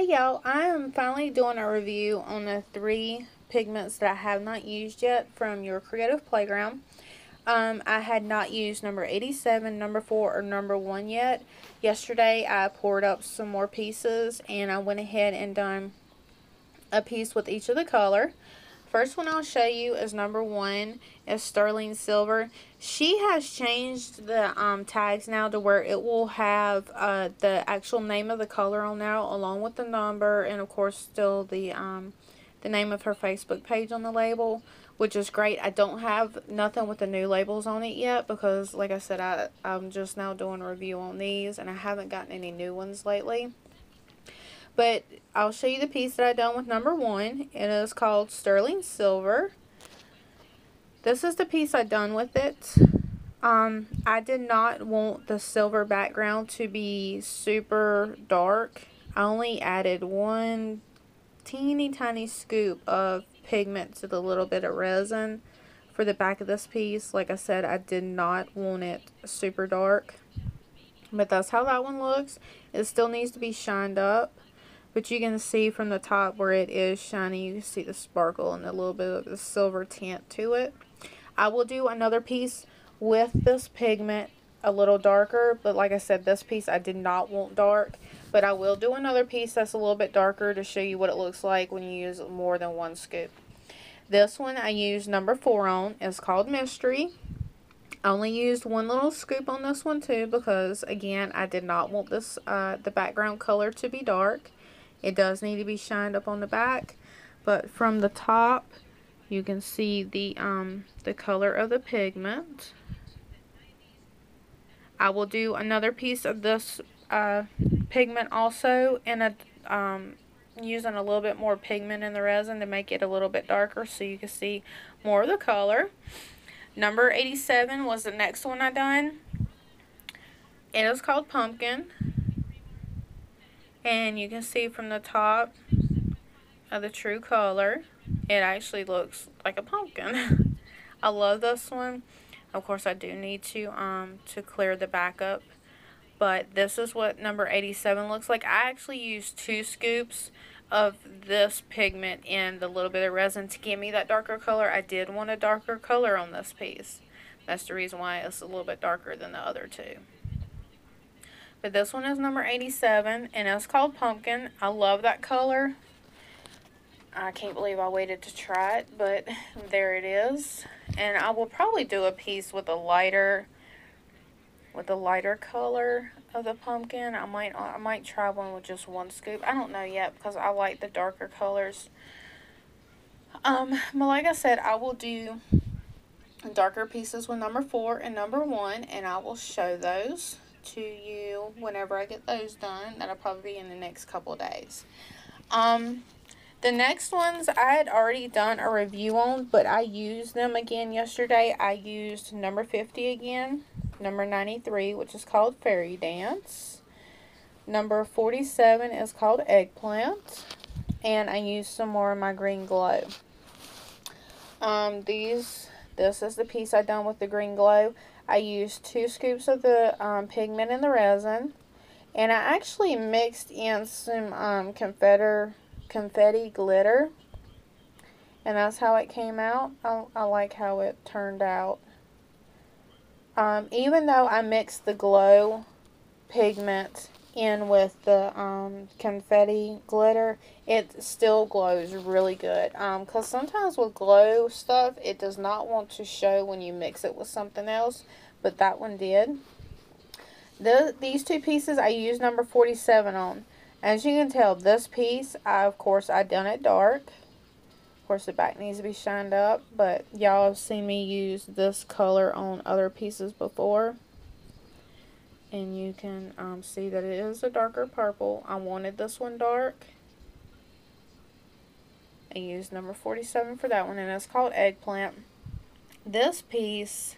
Hey y'all, I am finally doing a review on the 3 pigments that I have not used yet from your Creative Playground. I had not used number 87, number 4, or number 1 yet. Yesterday I poured up some more pieces and I went ahead and done a piece with each of the color. First one I'll show you is number 1, is Sterling Silver. She has changed the tags now to where it will have the actual name of the color on there along with the number, and of course still the name of her Facebook page on the label, which is great. I don't have nothing with the new labels on it yet because, like I said, I'm just now doing a review on these and I haven't gotten any new ones lately. But I'll show you the piece that I done with number 1. It is called Sterling Silver. This is the piece I done with it. I did not want the silver background to be super dark. I only added 1 teeny tiny scoop of pigment to the little bit of resin for the back of this piece. Like I said, I did not want it super dark. But that's how that one looks. It still needs to be shined up. But you can see from the top where it is shiny, you can see the sparkle and a little bit of the silver tint to it. I will do another piece with this pigment a little darker, but like I said, this piece I did not want dark. But I will do another piece that's a little bit darker to show you what it looks like when you use more than 1 scoop. This one I used number 4 on. It's called Mystery. I only used 1 little scoop on this one too because, again, I did not want this the background color to be dark. It does need to be shined up on the back, but from the top you can see the color of the pigment. I will do another piece of this pigment also in a using a little bit more pigment in the resin to make it a little bit darker so you can see more of the color. Number 87 was the next one I done. It is called Pumpkin. And you can see from the top of the true color, it actually looks like a pumpkin. I love this one. Of course, I do need to clear the back up. But this is what number 87 looks like. I actually used 2 scoops of this pigment in the little bit of resin to give me that darker color. I did want a darker color on this piece. That's the reason why it's a little bit darker than the other 2. But this one is number 87, and it's called Pumpkin. I love that color. I can't believe I waited to try it, but there it is. And I will probably do a piece with a lighter color of the pumpkin. I might try one with just 1 scoop. I don't know yet because I like the darker colors. But like I said, I will do darker pieces with number 4 and number 1, and I will show those to you whenever I get those done. That'll probably be in the next couple of days. The next ones I had already done a review on, but I used them again yesterday. I used number 50 again, number 93, which is called Fairy Dance, number 47 is called Eggplant, and I used some more of my Green Glow. This is the piece I done with the Green Glow. I used 2 scoops of the pigment in the resin, and I actually mixed in some confetti glitter, and that's how it came out. I like how it turned out. Even though I mixed the glow pigment in with the confetti glitter, it still glows really good. Because sometimes with glow stuff, it does not want to show when you mix it with something else, but that one did. These 2 pieces I used number 47 on. As you can tell, this piece, of course, I done it dark. Of course, the back needs to be shined up, but y'all have seen me use this color on other pieces before. And you can see that it is a darker purple. I wanted this one dark. I used number 47 for that one, and it's called Eggplant. This piece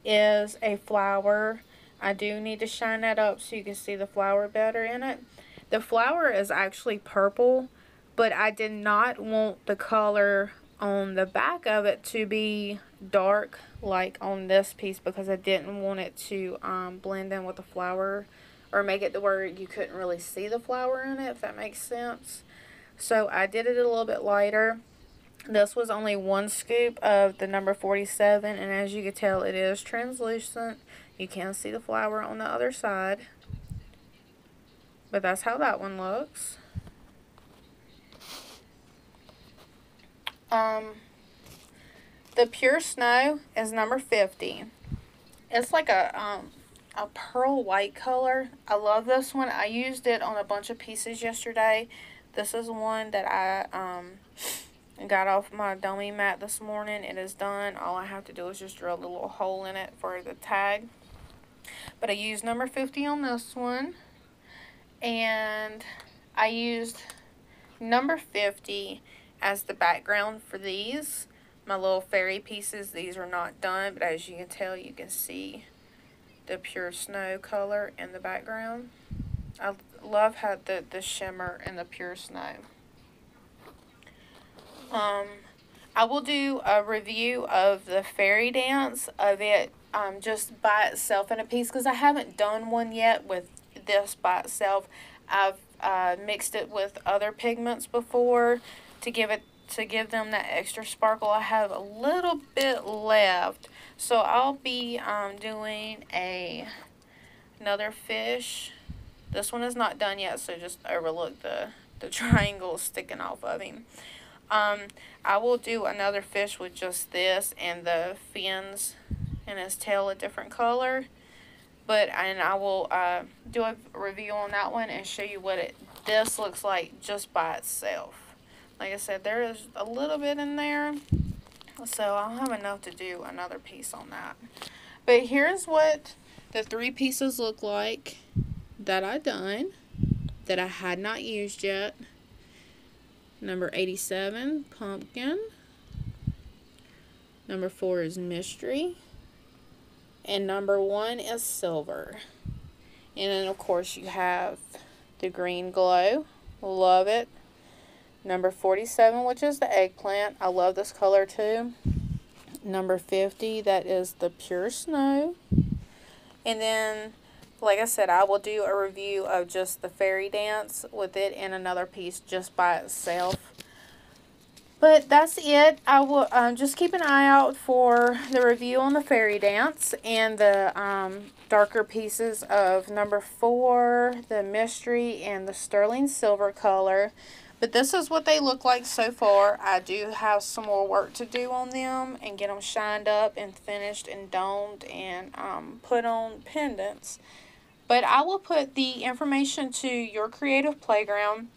is a flower. I do need to shine that up so you can see the flower better in it. The flower is actually purple, but I did not want the color on the back of it to be dark like on this piece because I didn't want it to blend in with the flower or make it to where you couldn't really see the flower in it, if that makes sense. So I did it a little bit lighter. This was only 1 scoop of the number 47, and as you can tell, it is translucent. You can see the flower on the other side, but that's how that one looks. The Pure Snow is number 50. It's like a pearl white color. I love this one. I used it on a bunch of pieces yesterday. This is one that I got off my dummy mat this morning. It is done. All I have to do is just drill a little hole in it for the tag. But I used number 50 on this one. And I used number 50 as the background for these. My little fairy pieces. These are not done, but as you can tell, you can see the Pure Snow color in the background. I love how the shimmer in the Pure Snow. I will do a review of the fairy dance of it just by itself in a piece, because I haven't done one yet with this by itself. I've mixed it with other pigments before to give them that extra sparkle. I have a little bit left, so I'll be doing another fish. This one is not done yet, so just overlook the triangles sticking off of him. I will do another fish with just this and the fins and his tail a different color. And I will do a review on that one and show you what this looks like just by itself. Like I said, there is a little bit in there, so I'll have enough to do another piece on that. But here's what the 3 pieces look like that I done, that I had not used yet. Number 87, Pumpkin. Number 4 is Mystery. And number 1 is Silver. And then, of course, you have the Green Glow. Love it. Number 47, which is the Eggplant. I love this color too. Number 50, that is the Pure Snow. And then, like I said, I will do a review of just the fairy dance with it and another piece just by itself. But that's it. I will just keep an eye out for the review on the fairy dance and the darker pieces of number 4, the Mystery, and the Sterling Silver color. But this is what they look like so far. I do have some more work to do on them and get them shined up and finished and domed and put on pendants. But I will put the information to Your Creative Playground.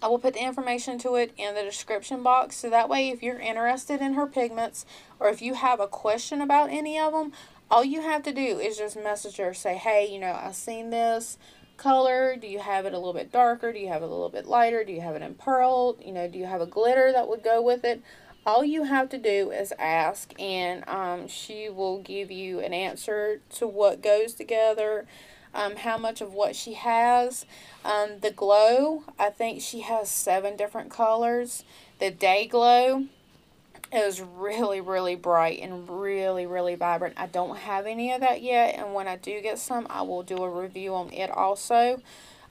I will put the information to it in the description box, so that way if you're interested in her pigments or if you have a question about any of them, all you have to do is just message her, say, hey, you know, I've seen this color. Do you have it a little bit darker? Do you have it a little bit lighter? Do you have it in pearl? You know, do you have a glitter that would go with it? All you have to do is ask, and she will give you an answer to what goes together. How much of what she has. The glow, I think she has 7 different colors. The day glow is really, really bright and really, really vibrant. I don't have any of that yet, and when I do get some, I will do a review on it also,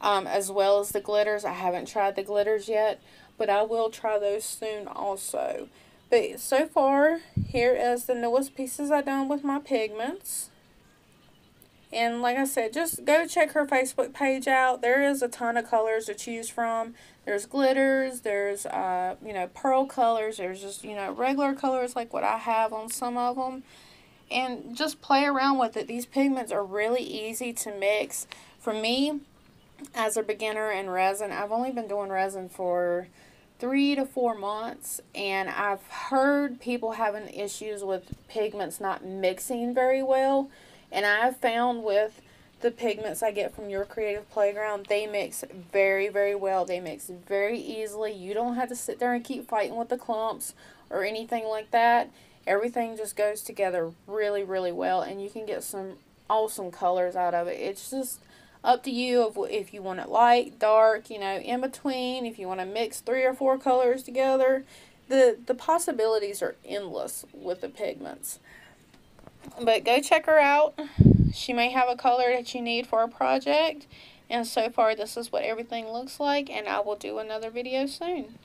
as well as the glitters. I haven't tried the glitters yet, but I will try those soon also. But so far, here is the newest pieces I've done with my pigments. And like I said, just go check her Facebook page out. There is a ton of colors to choose from. There's glitters, there's, you know, pearl colors. There's just, you know, regular colors like what I have on some of them. And just play around with it. These pigments are really easy to mix. For me, as a beginner in resin, I've only been doing resin for 3 to 4 months. And I've heard people having issues with pigments not mixing very well. And I have found with the pigments I get from Your Creative Playground, they mix very, very well. They mix very easily. You don't have to sit there and keep fighting with the clumps or anything like that. Everything just goes together really, really well. And you can get some awesome colors out of it. It's just up to you if you want it light, dark, you know, in between. If you want to mix 3 or 4 colors together. The possibilities are endless with the pigments. But go check her out. She may have a color that you need for a project. And so far, this is what everything looks like, and I will do another video soon.